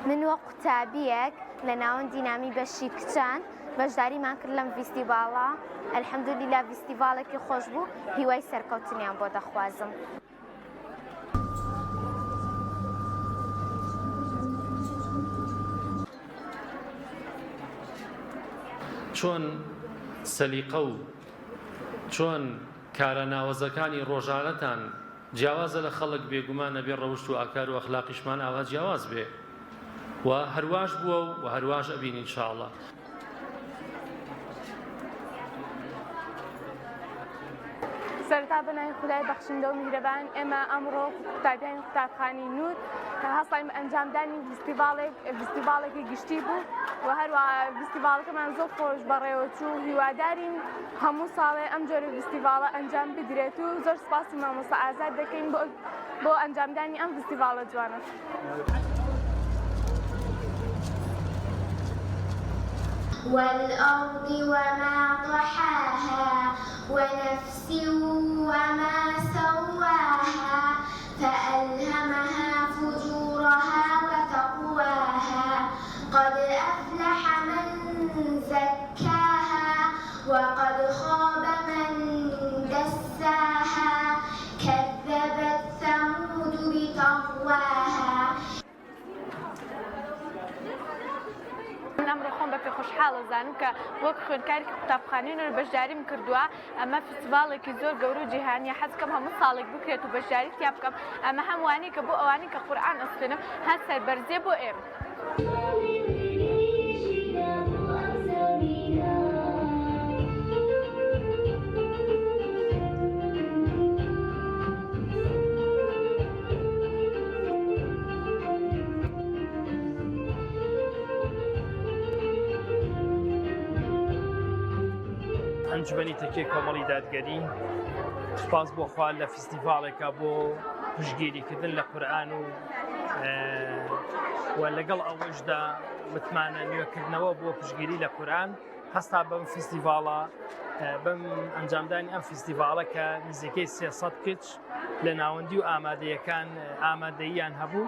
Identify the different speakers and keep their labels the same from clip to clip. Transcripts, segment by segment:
Speaker 1: من وە قوتابیەک لە ناوەندی نامی بەشی کچان بەشداریمان کرد لەم فیستیڤاڵە. ئەلحەمدولیلا فیستیڤاڵێکی خۆش بوو، هیوای سەرکەوتنیان بۆ دەخوازم.
Speaker 2: چۆن سەلیقە و چۆن کارە ناوەزەکانی ڕۆژانەتان جیاوازە لە خەڵک بێگومانە بێ ڕەوشت و ئاکار و ئەخلاقیشمان ئاوا جیاواز بێ و هەرواش بووە و هەرواش ئەبین ئینشاءڵڵا.
Speaker 3: سەرەتا بەناوی خودای بەخشندە و میهرەبان ئێمە ئەمڕۆ قوتابیانی قوتابخانەی نوور هەستایم ئەنجامدانی فیستیڤاڵێکی گشتی بوو و هەروەها فیستیڤاڵەکەمان زۆر خۆش بەڕێوەچوو. هیوادارین هەموو ساڵێ ئەم جۆرە فیستیڤاڵە ئەنجام بدرێت و زۆر سپاسی مامۆستا ئازاد دەکەین بۆ ئەنجامدانی ئەم فیستیڤاڵە جوانە.
Speaker 4: والأرض وما طحاها ونفس وما سواها فألهمها فجورها وتقواها قد أفلح من زكاها وقد خاب من دساها كذبت ثمود بطغواها.
Speaker 3: ئەمڕۆ خۆم بەپێ خۆشحاڵە زانم کە وەک خوێندکاری قوتابخانەی بەشداریم کردووە. ئەمە فیستیڤاڵێکی زۆر گەورە و جیهانیە، حەزکەم هەموو ساڵێک بکرێت و بەشداری تیا بکەم. ئەمە هەمووانەی کە بۆ ئەوانەی کە قورئان ئەخوێنم هەر سەربەرزێ بۆ ئێمە.
Speaker 5: ئەنجومەنی تەکیە کۆمەڵی دادگەری سوپاس بۆ خوا لە فیستیڤاڵێکە بۆ پشتگیریکردن لە قورئان و لەگەڵ ئەوەشدا متمانە نوێکردنەوە بۆ پشتگیری لە قورئان هەستا بەم فیستیڤاڵە بەم ئەنجامدانی ئەم فیستیڤاڵە کە نزیکەی 300 کچ لە ناوەندی و ئامادەیەکان ئامادەییان هەبوو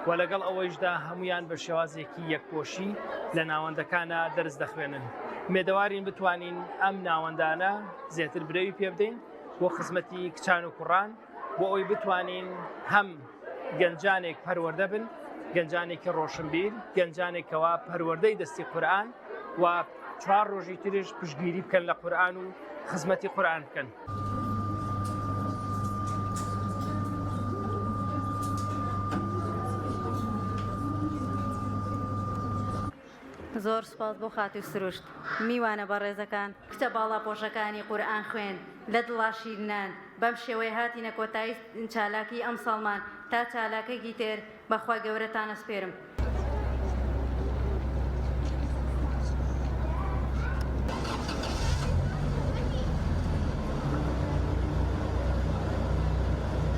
Speaker 5: و لەگەڵ ئەوەشدا هەمویان بە شێوازێکی یەکپۆشی لە ناوەندەکانە دەرس دەخوێنن. مێدەوارین بتوانین ئەم ناوەندانە زیاتر برەوی پێ بدەین بۆ خزمەتی کچان و کوڕان بۆ ئەوی بتوانین هەم گەنجانێک پەروەردە بن، گەنجانێکی ڕۆشنبیر، گەنجانێکەوە پەروەردەی دەستی قورئان و 4 ڕۆژی ترش پشتگیری بکەن لە قورئان و خزمەتی قورئان بکەن.
Speaker 6: زۆر سوپاس بۆ خاتی سروشت. میوانە بە ڕێزەکان کچە باڵا پۆشەکانی قورئان خوێن لە دڵا شیرنان بەم شێوەیە هاتینە کۆتایی چالاکی ئەم ساڵمان تا چالاکێکی تر بەخوا گەورەتان ئەسپێرم.